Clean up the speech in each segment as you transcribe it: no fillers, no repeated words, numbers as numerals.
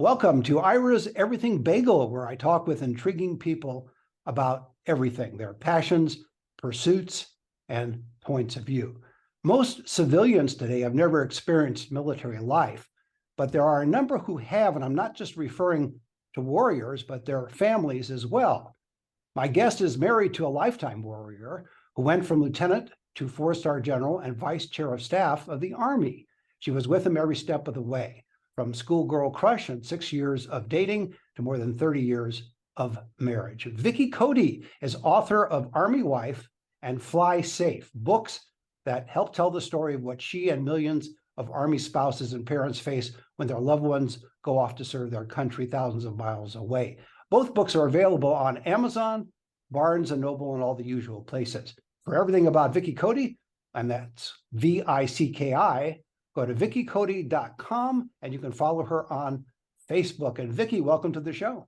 Welcome to Ira's Everything Bagel, where I talk with intriguing people about everything, their passions, pursuits, and points of view. Most civilians today have never experienced military life, but there are a number who have, and I'm not just referring to warriors, but their families as well. My guest is married to a lifetime warrior who went from lieutenant to four-star general and vice chair of staff of the Army. She was with him every step of the way, from schoolgirl crush and 6 years of dating to more than 30 years of marriage. Vicki Cody is author of Army Wife and Fly Safe, books that help tell the story of what she and millions of Army spouses and parents face when their loved ones go off to serve their country thousands of miles away. Both books are available on Amazon, Barnes & Noble, and all the usual places. For everything about Vicki Cody, and that's Vicki, go to VickiCody.com, and you can follow her on Facebook. And Vicki, welcome to the show.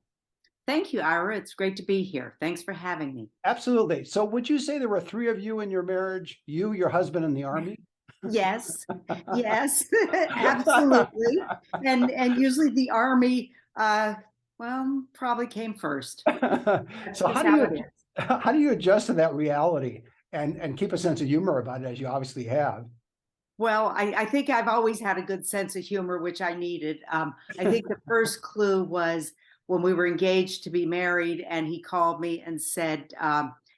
Thank you, Ira. It's great to be here. Thanks for having me. Absolutely. So would you say there were three of you in your marriage, you, your husband, and the Army? Yes, yes, absolutely. And usually the Army, probably came first. So how do you adjust to that reality and keep a sense of humor about it, as you obviously have? Well, I think I've always had a good sense of humor, which I needed. I think the first clue was when we were engaged to be married, and he called me and said,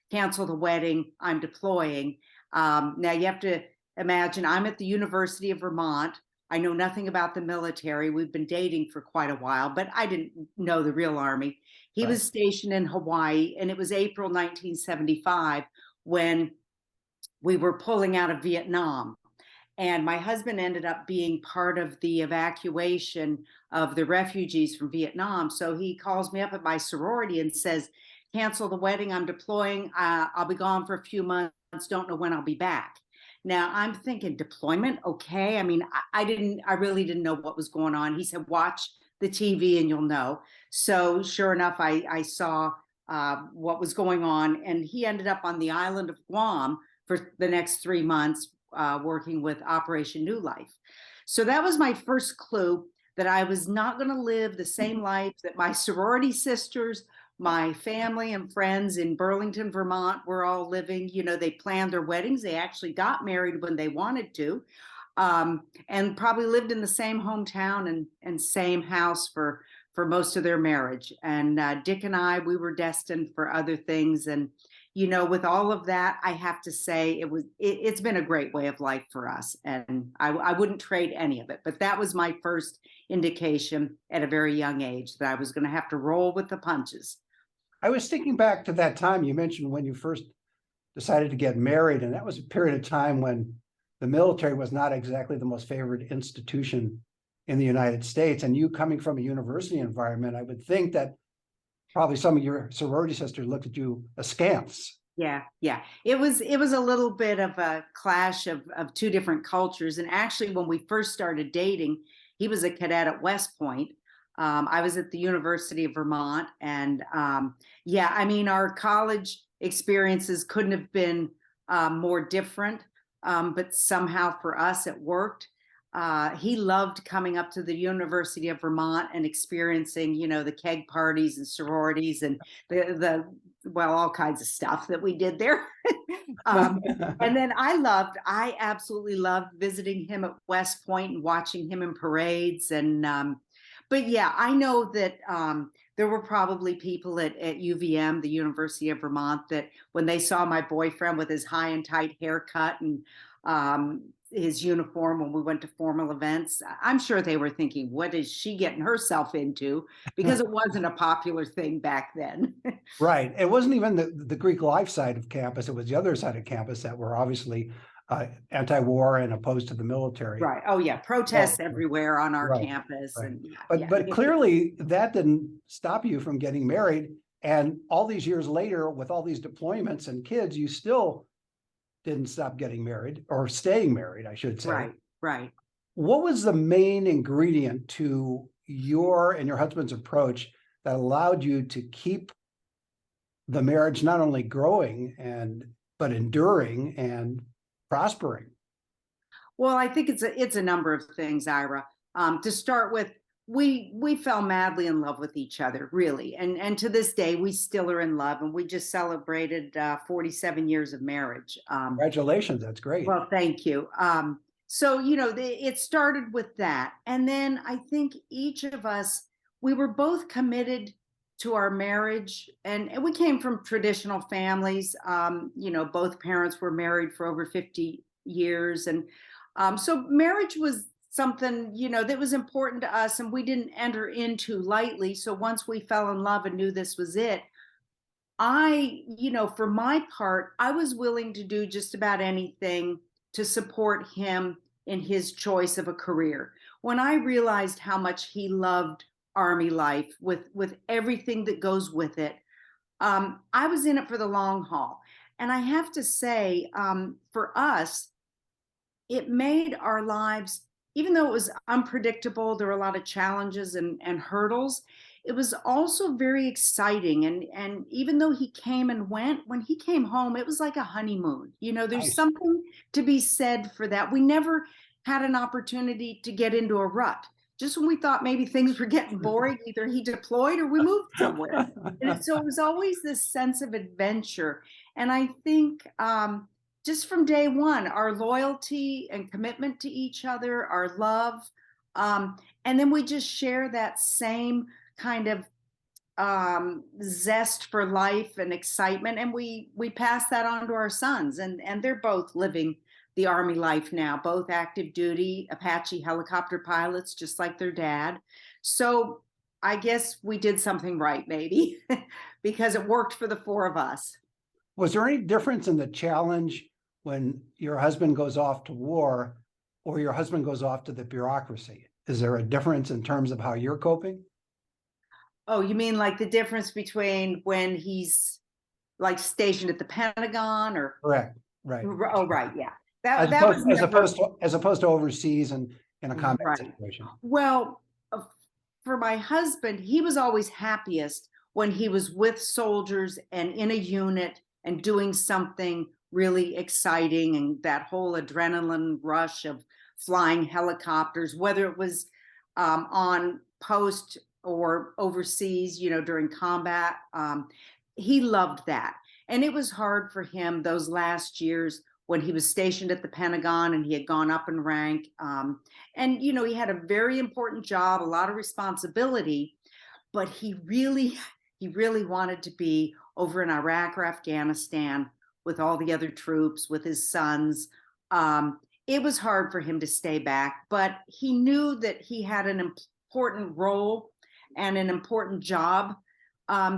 cancel the wedding, I'm deploying. Now you have to imagine I'm at the University of Vermont. I know nothing about the military. We've been dating for quite a while, but I didn't know the real Army. He was stationed in Hawaii, and it was April 1975 when we were pulling out of Vietnam. And my husband ended up being part of the evacuation of the refugees from Vietnam. So he calls me up at my sorority and says, cancel the wedding, I'm deploying. I'll be gone for a few months, don't know when I'll be back. Now I'm thinking deployment, okay. I mean, I really didn't know what was going on. He said, watch the TV and you'll know. So sure enough, I saw what was going on, and he ended up on the island of Guam for the next 3 months, working with Operation New Life. So that was my first clue that I was not going to live the same life that my sorority sisters, my family and friends in Burlington, Vermont were all living. You know, they planned their weddings. They actually got married when they wanted to, and probably lived in the same hometown and same house for most of their marriage. And Dick and I, we were destined for other things. And you know, with all of that, I have to say it's been a great way of life for us, and I wouldn't trade any of it. But that was my first indication at a very young age that I was going to have to roll with the punches. I was thinking back to that time you mentioned when you first decided to get married, and that was a period of time when the military was not exactly the most favored institution in the United States. And you coming from a university environment, I would think that probably some of your sorority sisters looked at you askance. Yeah. It was a little bit of a clash of two different cultures. And actually, when we first started dating, he was a cadet at West Point. I was at the University of Vermont. And I mean, our college experiences couldn't have been more different. But somehow for us, it worked. He loved coming up to the University of Vermont and experiencing, you know, the keg parties and sororities and all kinds of stuff that we did there. And then I absolutely loved visiting him at West Point and watching him in parades. And, but yeah, I know that there were probably people at UVM, the University of Vermont, that when they saw my boyfriend with his high and tight haircut and his uniform when we went to formal events, I'm sure they were thinking, what is she getting herself into? Because it wasn't a popular thing back then. Right. It wasn't even the Greek life side of campus. It was the other side of campus that were obviously anti-war and opposed to the military. Right. Oh yeah. Protests everywhere on our campus. Right. And but clearly that didn't stop you from getting married. And all these years later, with all these deployments and kids, you still didn't stop getting married, or staying married, I should say. Right. What was the main ingredient to your and your husband's approach that allowed you to keep the marriage not only growing but enduring and prospering? Well, I think it's a number of things, Ira. To start with, we fell madly in love with each other, really. And to this day, we still are in love, and we just celebrated 47 years of marriage. Congratulations, that's great. Well, thank you. So, it started with that. And then I think each of us, we were both committed to our marriage, and we came from traditional families. Both parents were married for over 50 years. And so marriage was something, that was important to us, and we didn't enter into lightly. So once we fell in love and knew this was it, for my part, I was willing to do just about anything to support him in his choice of a career. When I realized how much he loved Army life with everything that goes with it, I was in it for the long haul. And I have to say, for us, it made our lives, even though it was unpredictable, there were a lot of challenges and hurdles. It was also very exciting. And even though he came and went, when he came home, it was like a honeymoon. There's Nice. something to be said for that. We never had an opportunity to get into a rut. Just when we thought maybe things were getting boring, either he deployed or we moved somewhere. So it was always this sense of adventure. And I think just from day one, our loyalty and commitment to each other, our love, and then we just share that same kind of zest for life and excitement, and we pass that on to our sons, and they're both living the Army life now, both active duty Apache helicopter pilots, just like their dad. So I guess we did something right, maybe, because it worked for the four of us. Was there any difference in the challenge when your husband goes off to war or your husband goes off to the bureaucracy? Is there a difference in terms of how you're coping? Oh, you mean like the difference between when he's like stationed at the Pentagon or? Correct. Right. Oh, right, yeah. As That was opposed, as never opposed to as opposed to overseas and in a combat right. situation. Well, for my husband, he was always happiest when he was with soldiers and in a unit and doing something really exciting, and that whole adrenaline rush of flying helicopters, whether it was on post or overseas, during combat. He loved that. And it was hard for him those last years when he was stationed at the Pentagon and he had gone up in rank. And, he had a very important job, a lot of responsibility, but he really wanted to be over in Iraq or Afghanistan with all the other troops, with his sons. It was hard for him to stay back, but he knew that he had an important role and an important job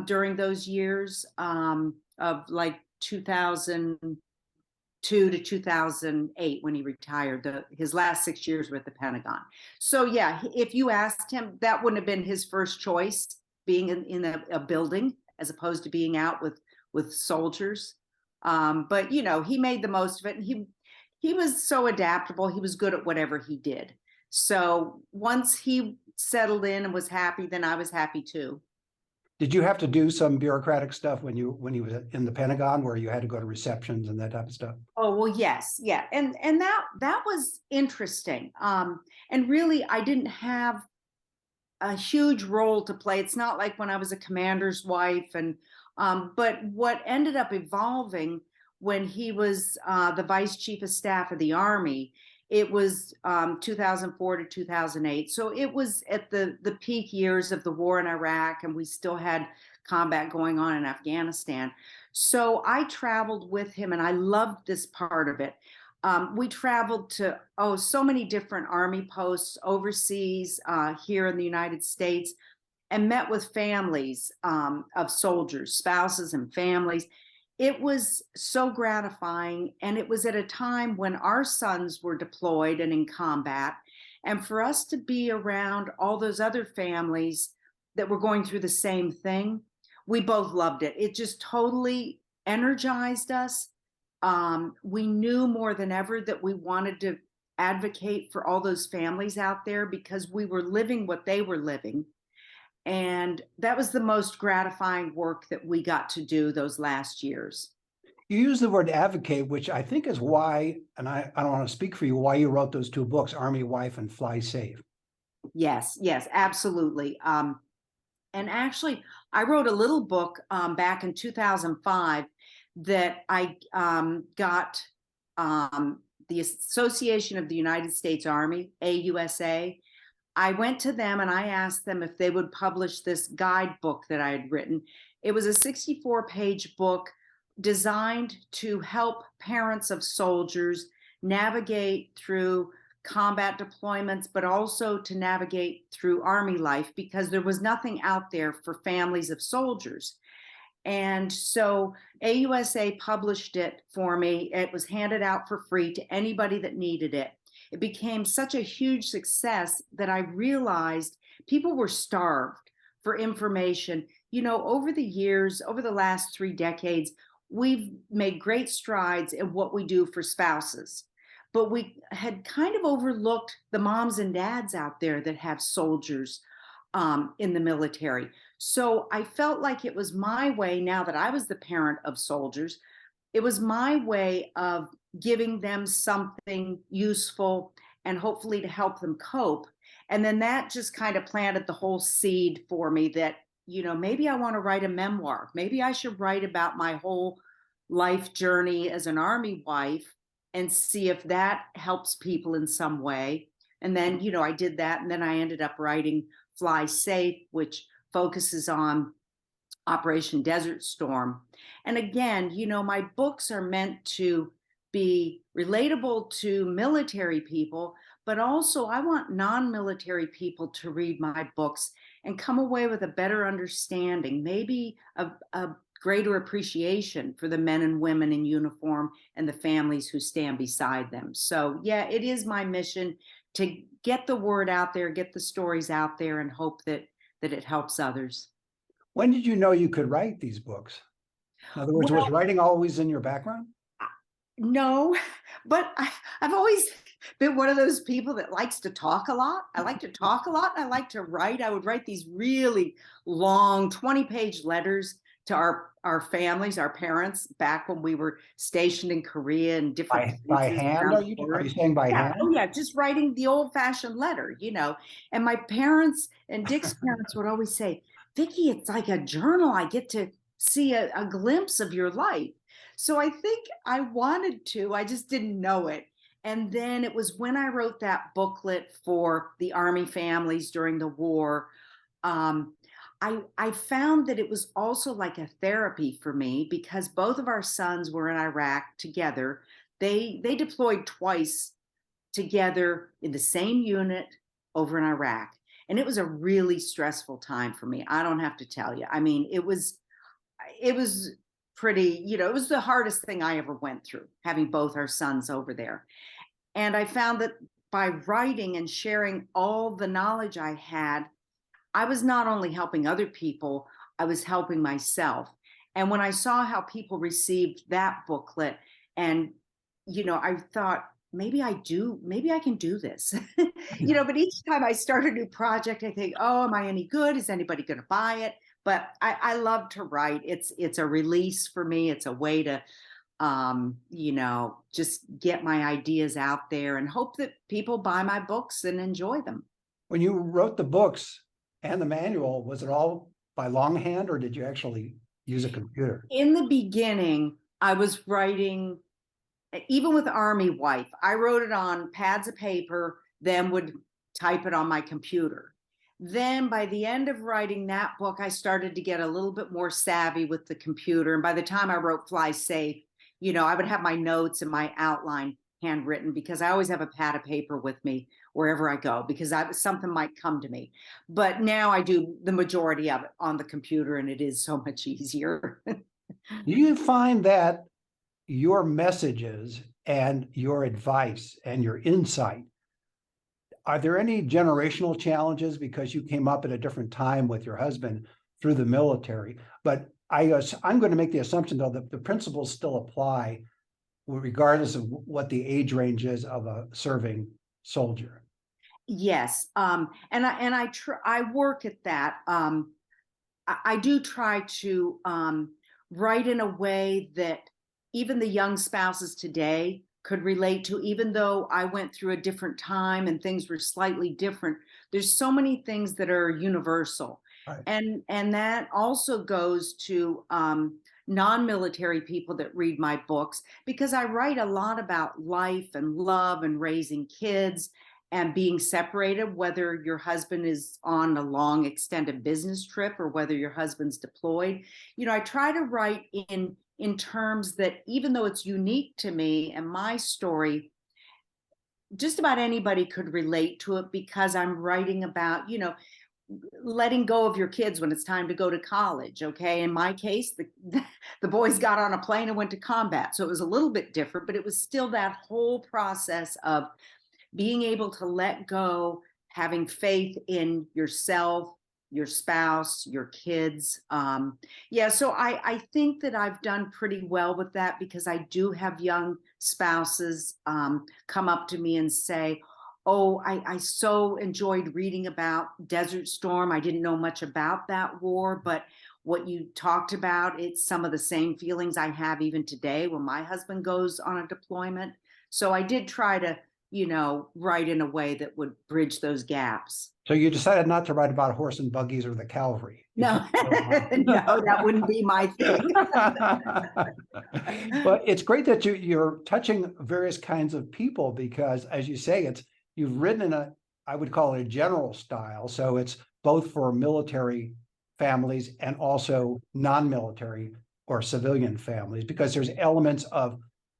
during those years of like 2002 to 2008 when he retired. His last 6 years were at the Pentagon. So yeah, if you asked him, that wouldn't have been his first choice, being in a building as opposed to being out with soldiers. But he made the most of it, and he was so adaptable. He was good at whatever he did. So once he settled in and was happy, then I was happy too. Did you have to do some bureaucratic stuff when you was in the Pentagon, where you had to go to receptions and that type of stuff? Oh, well, yes, yeah, and that was interesting. And really, I didn't have a huge role to play. It's not like when I was a commander's wife, and but what ended up evolving when he was the vice chief of staff of the Army, it was 2004 to 2008. So it was at the peak years of the war in Iraq, and we still had combat going on in Afghanistan. So I traveled with him, and I loved this part of it. We traveled to, so many different Army posts overseas, here in the United States, and met with families of soldiers, spouses and families. It was so gratifying. And it was at a time when our sons were deployed and in combat. And for us to be around all those other families that were going through the same thing, we both loved it. It just totally energized us. We knew more than ever that we wanted to advocate for all those families out there because we were living what they were living. And that was the most gratifying work that we got to do those last years. You use the word advocate, which I think is why, and I don't want to speak for you, why you wrote those two books, Army Wife and Fly Safe. Yes, yes, absolutely. And actually, I wrote a little book back in 2005 that I got the Association of the United States Army, AUSA. I went to them and I asked them if they would publish this guidebook that I had written. It was a 64-page book designed to help parents of soldiers navigate through combat deployments, but also to navigate through Army life because there was nothing out there for families of soldiers. And so AUSA published it for me. It was handed out for free to anybody that needed it. It became such a huge success that I realized people were starved for information. You know, over the years, over the last 3 decades, we've made great strides in what we do for spouses. But we had kind of overlooked the moms and dads out there that have soldiers in the military. So I felt like it was my way, now that I was the parent of soldiers, it was my way of giving them something useful and hopefully to help them cope. And then that just kind of planted the whole seed for me that, you know, maybe I want to write a memoir. Maybe I should write about my whole life journey as an Army wife and see if that helps people in some way. And then, you know, I did that. And then I ended up writing Fly Safe, which focuses on Operation Desert Storm. And again, you know, my books are meant to be relatable to military people, but also I want non-military people to read my books and come away with a better understanding, maybe a greater appreciation for the men and women in uniform and the families who stand beside them. So yeah, it is my mission to get the word out there, get the stories out there, and hope that it helps others. When did you know you could write these books? In other words, was Well, writing always in your background? no, but I've always been one of those people that likes to talk a lot. I like to talk a lot. I like to write. I would write these really long 20-page letters to our families, our parents, back when we were stationed in Korea and different By places hand, around are the you world. saying by Yeah, hand? oh yeah, just writing the old-fashioned letter, you know. And my parents and Dick's parents would always say, Vicki, it's like a journal. I get to see a glimpse of your life. So I think I wanted to, I just didn't know it. And then it was when I wrote that booklet for the Army families during the war. Um, I found that it was also like a therapy for me because both of our sons were in Iraq together. They deployed twice together in the same unit over in Iraq. And it was a really stressful time for me. I don't have to tell you. I mean, it was pretty, you know, it was the hardest thing I ever went through, having both our sons over there. And I found that by writing and sharing all the knowledge I had, I was not only helping other people, I was helping myself. And when I saw how people received that booklet, and, you know, I thought, maybe I can do this. You know, but each time I start a new project, I think, oh, am I any good? Is anybody going to buy it? But I love to write. It's a release for me. It's a way to you know, just get my ideas out there and hope that people buy my books and enjoy them. When you wrote the books and the manual, was it all by longhand or did you actually use a computer? In the beginning, I was writing, even with Army Wife, I wrote it on pads of paper, then would type it on my computer. Then by the end of writing that book, I started to get a little bit more savvy with the computer. And by the time I wrote Fly Safe, you know, I would have my notes and my outline handwritten because I always have a pad of paper with me wherever I go because something might come to me. But now I do the majority of it on the computer and it is so much easier. Do you find that your messages and your advice and your insight, are there any generational challenges because you came up at a different time with your husband through the military? But I'm going to make the assumption, though, that the principles still apply regardless of what the age range is of a serving soldier. Yes, I work at that. I do try to write in a way that even the young spouses today could relate to, even though I went through a different time and things were slightly different. There's so many things that are universal. Right. And that also goes to non-military people that read my books, because I write a lot about life and love and raising kids and being separated, whether your husband is on a long extended business trip or whether your husband's deployed. I try to write in terms that, even though it's unique to me and my story, just about anybody could relate to it, because I'm writing about, letting go of your kids when it's time to go to college. Okay. In my case, the boys got on a plane and went to combat. So it was a little bit different, but it was still that whole process of being able to let go, having faith in yourself, your spouse, your kids. So I think that I've done pretty well with that, because I do have young spouses come up to me and say, oh, I so enjoyed reading about Desert Storm. I didn't know much about that war, but what you talked about, it's some of the same feelings I have even today when my husband goes on a deployment. So I did try to, write in a way that would bridge those gaps. So you decided not to write about horse and buggies or the cavalry. No, no, that wouldn't be my thing. But it's great that you're touching various kinds of people, because, as you say, you've written in I would call it a general style. So it's both for military families and also non-military or civilian families, because there's elements of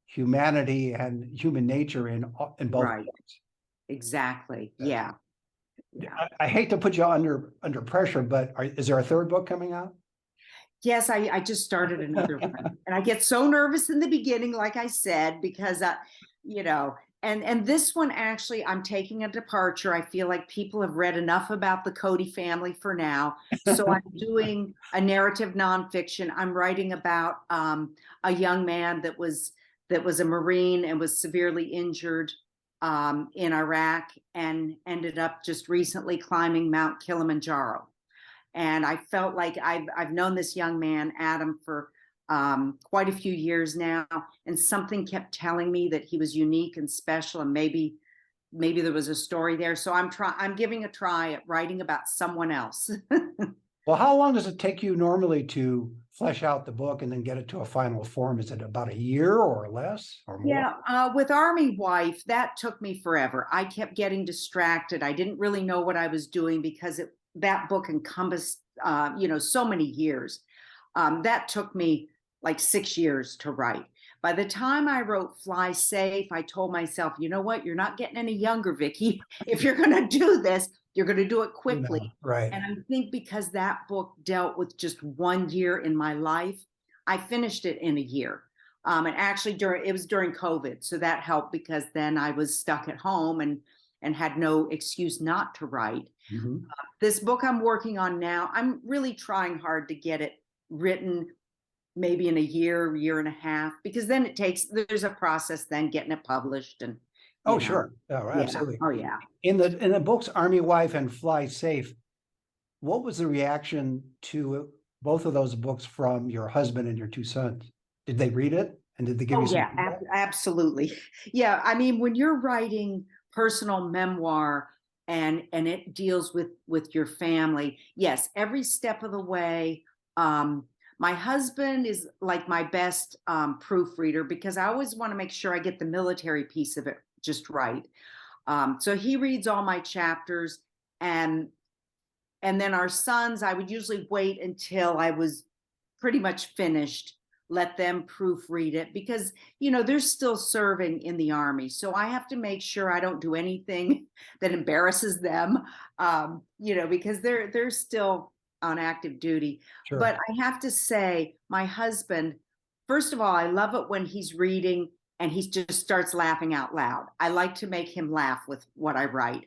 humanity and human nature in both. Right. Books. Exactly. Yeah. I hate to put you under pressure, but is there a third book coming out? Yes, I just started another one, and I get so nervous in the beginning, like I said, because and this one, actually, I'm taking a departure. I feel like people have read enough about the Cody family for now. So I'm doing a narrative nonfiction. I'm writing about a young man that was a Marine and was severely injured in Iraq, and ended up just recently climbing Mount Kilimanjaro. And I felt like I've known this young man, Adam, for quite a few years now, and something kept telling me that he was unique and special, and maybe there was a story there. So I'm giving a try at writing about someone else. Well, how long does it take you normally to flesh out the book and then get it to a final form? Is it about a year or less or more? Yeah, with Army Wife, that took me forever. I kept getting distracted. I didn't really know what I was doing, because that book encompassed, so many years. That took me like 6 years to write. By the time I wrote Fly Safe, I told myself, you know what? You're not getting any younger, Vicki. If you're going to do this, you're going to do it quickly. Right. And I think because that book dealt with just 1 year in my life, I finished it in a year. And actually, it was during COVID, so that helped, because then I was stuck at home and had no excuse not to write. Mm-hmm. This book I'm working on now, I'm really trying hard to get it written maybe in a year and a half, because then there's a process then getting it published. And Sure. Oh, absolutely. Oh yeah. In the books Army Wife and Fly Safe, what was the reaction to both of those books from your husband and your two sons? Did they read it, and did they give you some feedback? Absolutely. Yeah, I mean, when you're writing personal memoir and it deals with your family, yes, every step of the way. My husband is like my best proofreader, because I always want to make sure I get the military piece of it just right. So he reads all my chapters, and then our sons, I would usually wait until I was pretty much finished, let them proofread it, because they're still serving in the Army, so I have to make sure I don't do anything that embarrasses them, because they're still on active duty. Sure. But I have to say, my husband, first of all, I love it when he's reading and he just starts laughing out loud. I like to make him laugh with what I write.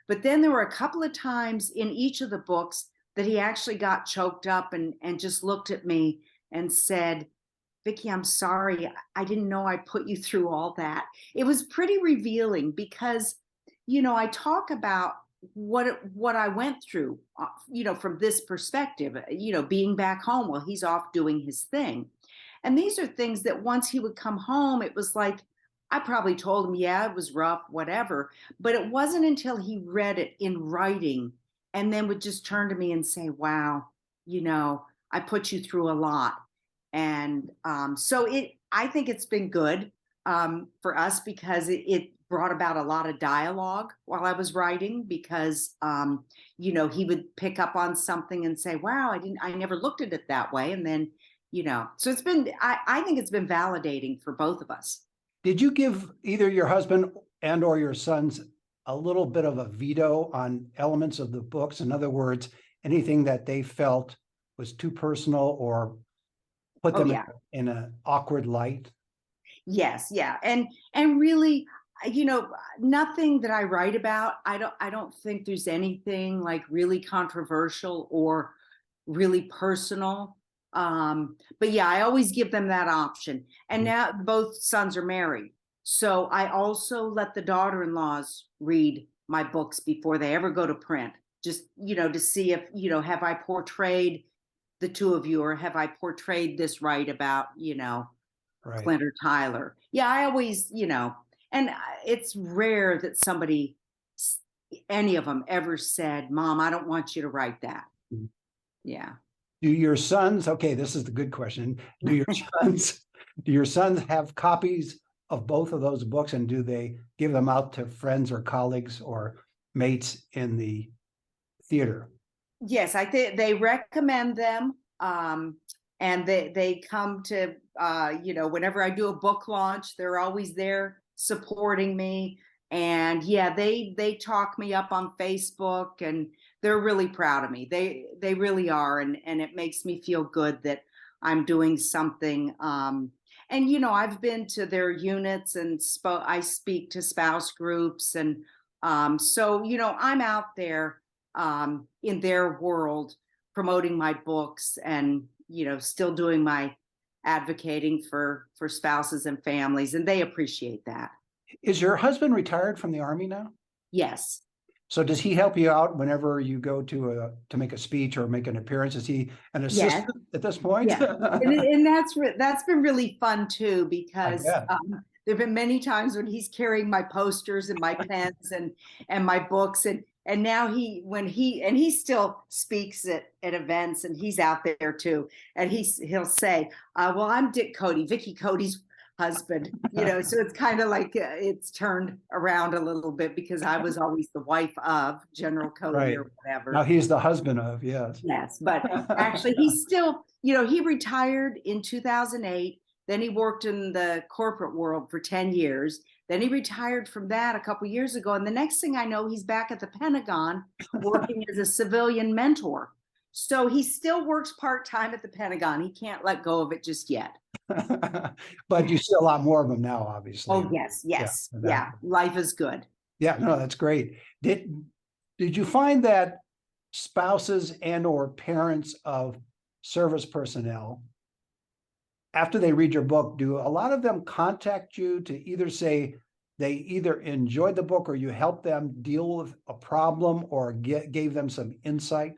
But then there were a couple of times in each of the books that he actually got choked up and just looked at me and said, Vicki, I'm sorry. I didn't know I put you through all that. It was pretty revealing, because, I talk about what I went through, from this perspective, being back home while he's off doing his thing. And these are things that once he would come home, it was like, I probably told him, yeah, it was rough, whatever. But it wasn't until he read it in writing and then would just turn to me and say, wow, I put you through a lot. And so I think it's been good for us because it brought about a lot of dialogue while I was writing because, he would pick up on something and say, wow, I never looked at it that way. And then, so I think it's been validating for both of us. Did you give either your husband and or your sons a little bit of a veto on elements of the books? In other words, anything that they felt was too personal or put Oh, them yeah. in an awkward light? Yes, yeah. And really, nothing that I write about, I don't think there's anything like really controversial or really personal. But yeah, I always give them that option. And Mhm. now both sons are married. So I also let the daughter-in-laws read my books before they ever go to print, just, to see if, have I portrayed the two of you or have I portrayed this right about, Right. Clint or Tyler. Yeah, I always, and it's rare that any of them ever said, Mom, I don't want you to write that. Mhm. Yeah. Do your sons, okay, this is the good question. Do your sons, do your sons have copies of both of those books and do they give them out to friends or colleagues or mates in the theater? Yes, I think they recommend them. And they come to whenever I do a book launch, they're always there supporting me. And yeah, they talk me up on Facebook and they're really proud of me. They really are. And it makes me feel good that I'm doing something. And I've been to their units and I speak to spouse groups and so I'm out there in their world promoting my books and still doing my advocating for spouses and families and they appreciate that. Is your husband retired from the Army now? Yes. So does he help you out whenever you go to make a speech or make an appearance? Is he an Yes. assistant at this point? Yeah. And that's been really fun too I because bet. there have been many times when he's carrying my posters and my pens and my books and now he still speaks at events and he's out there too and he'll say well, I'm Dick Cody, Vicki Cody's husband, so it's kind of like it's turned around a little bit because I was always the wife of General Cody Right. or Now whatever. he's the husband of, yes. Yes, but actually he's still, he retired in 2008. Then he worked in the corporate world for 10 years. Then he retired from that a couple years ago. And the next thing I know, he's back at the Pentagon working as a civilian mentor. So he still works part-time at the Pentagon. He can't let go of it just yet. But you see a lot more of them now, obviously. Oh, yes, Yeah. yes. Yeah. Life is good. Yeah, no, that's great. Did you find that spouses and or parents of service personnel, after they read your book, do a lot of them contact you to either say they either enjoyed the book or you helped them deal with a problem or gave them some insight?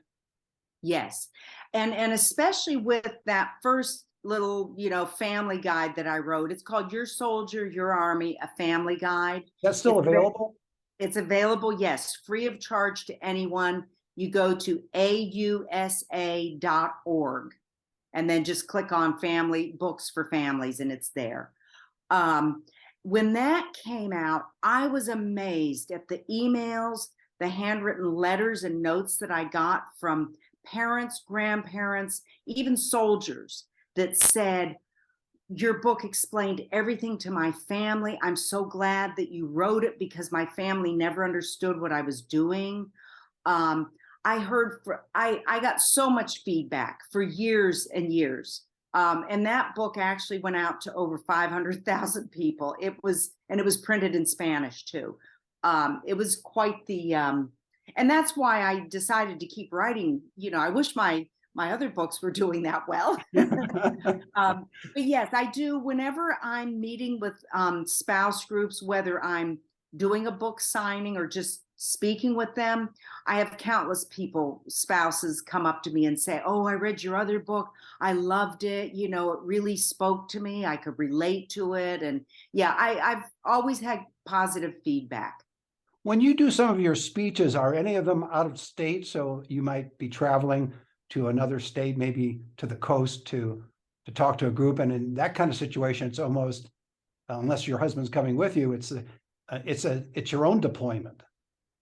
Yes. And especially with that first little, family guide that I wrote. It's called Your Soldier, Your Army, a Family Guide. That's still It's available? it's available, yes, free of charge to anyone. You go to ausa.org and then just click on family books for families and it's there. When that came out, I was amazed at the emails, the handwritten letters and notes that I got from parents, grandparents, even soldiers that said, your book explained everything to my family. I'm so glad that you wrote it because my family never understood what I was doing. I got so much feedback for years and years. And that book actually went out to over 500,000 people. It was printed in Spanish too. It was quite the, and that's why I decided to keep writing. I wish my other books were doing that well. But yes, I do. Whenever I'm meeting with spouse groups, whether I'm doing a book signing or just speaking with them. I have countless people, spouses, come up to me and say, "Oh, I read your other book. I loved it. You know, it really spoke to me. I could relate to it." And yeah, I've always had positive feedback. When you do some of your speeches, are any of them out of state? So you might be traveling to another state, maybe to the coast to talk to a group. And in that kind of situation, it's almost, unless your husband's coming with you, it's your own deployment.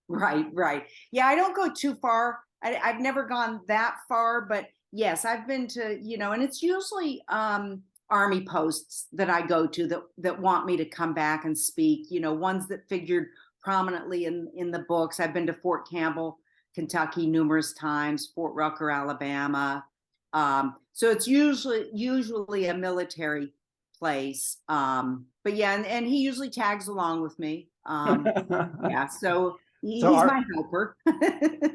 Right, right. Yeah, I don't go too far. I've never gone that far, but yes, I've been to, and it's usually army posts that I go to that want me to come back and speak, ones that figured prominently in the books. I've been to Fort Campbell, Kentucky numerous times, Fort Rucker, Alabama. So it's usually a military place. But yeah, and he usually tags along with me. Yeah, so So he's my helper.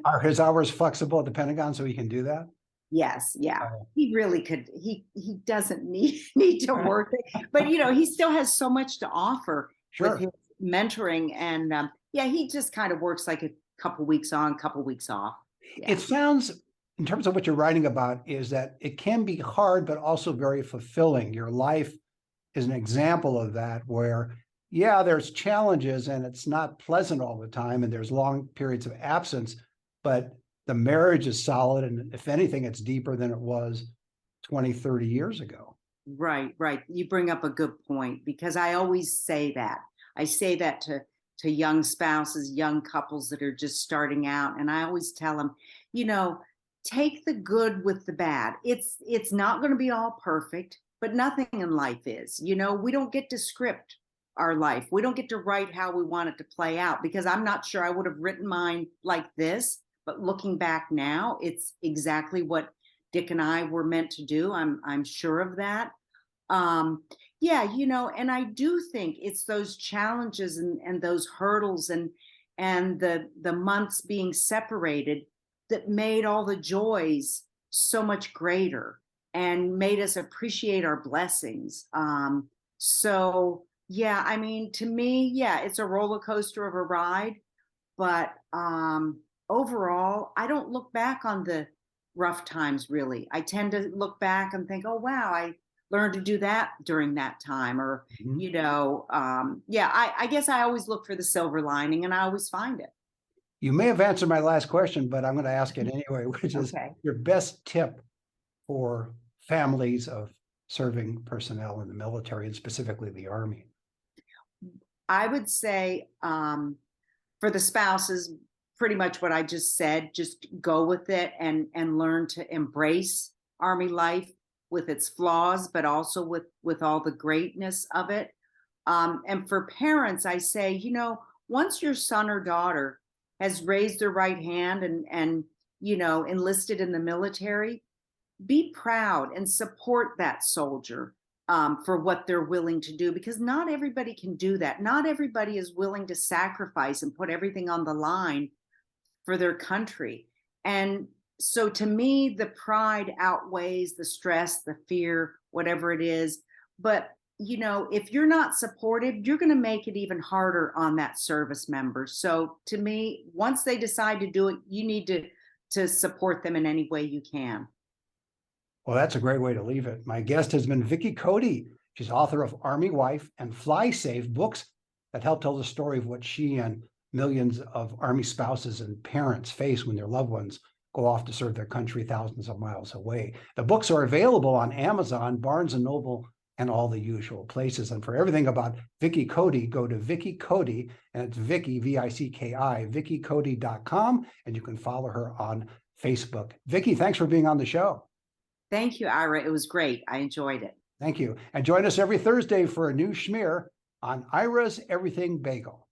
are his hours flexible at the Pentagon so he can do that? Yes, yeah. Oh, He really could. He doesn't need to work it, but he still has so much to offer with sure. his mentoring, and yeah, he just kind of works like a couple weeks on, couple weeks off. Yeah. It sounds, in terms of what you're writing about, is that it can be hard, but also very fulfilling. Your life is an example of that, where, yeah, there's challenges and it's not pleasant all the time, and there's long periods of absence, but the marriage is solid. And if anything, it's deeper than it was 20, 30 years ago. Right, right. You bring up a good point because I always say that. I say that to young spouses, young couples that are just starting out, and I always tell them, you know, take the good with the bad. It's not going to be all perfect, but nothing in life is. We don't get to script our life. We don't get to write how we want it to play out because I'm not sure I would have written mine like this, but looking back now, it's exactly what Dick and I were meant to do. I'm sure of that. Um, yeah, and I do think it's those challenges and those hurdles and the months being separated that made all the joys so much greater and made us appreciate our blessings. So yeah, I mean, to me, yeah, it's a roller coaster of a ride, but overall, I don't look back on the rough times really. I tend to look back and think, oh wow, I learned to do that during that time, or Mhm. yeah, I guess I always look for the silver lining, and I always find it. You may have answered my last question, but I'm going to ask it anyway, which is Okay. your best tip for families of serving personnel in the military, and specifically the Army. I would say for the spouses, pretty much what I just said, just go with it and learn to embrace Army life with its flaws, but also with all the greatness of it. And for parents, I say, once your son or daughter has raised their right hand and enlisted in the military, be proud and support that soldier for what they're willing to do, because not everybody can do that. Not everybody is willing to sacrifice and put everything on the line for their country. And so to me, the pride outweighs the stress, the fear, whatever it is. But if you're not supportive, you're going to make it even harder on that service member. So to me, once they decide to do it, you need to support them in any way you can. Well, that's a great way to leave it. My guest has been Vicki Cody. She's author of Army Wife and Fly Safe, books that help tell the story of what she and millions of Army spouses and parents face when their loved ones go off to serve their country thousands of miles away. The books are available on Amazon, Barnes and Noble, and all the usual places. And for everything about Vicki Cody, go to Vicki Cody, and it's Vicki, VICKI, VickiCody.com, and you can follow her on Facebook. Vicki, thanks for being on the show. Thank you, Ira. It was great. I enjoyed it. Thank you. And join us every Thursday for a new schmear on Ira's Everything Bagel.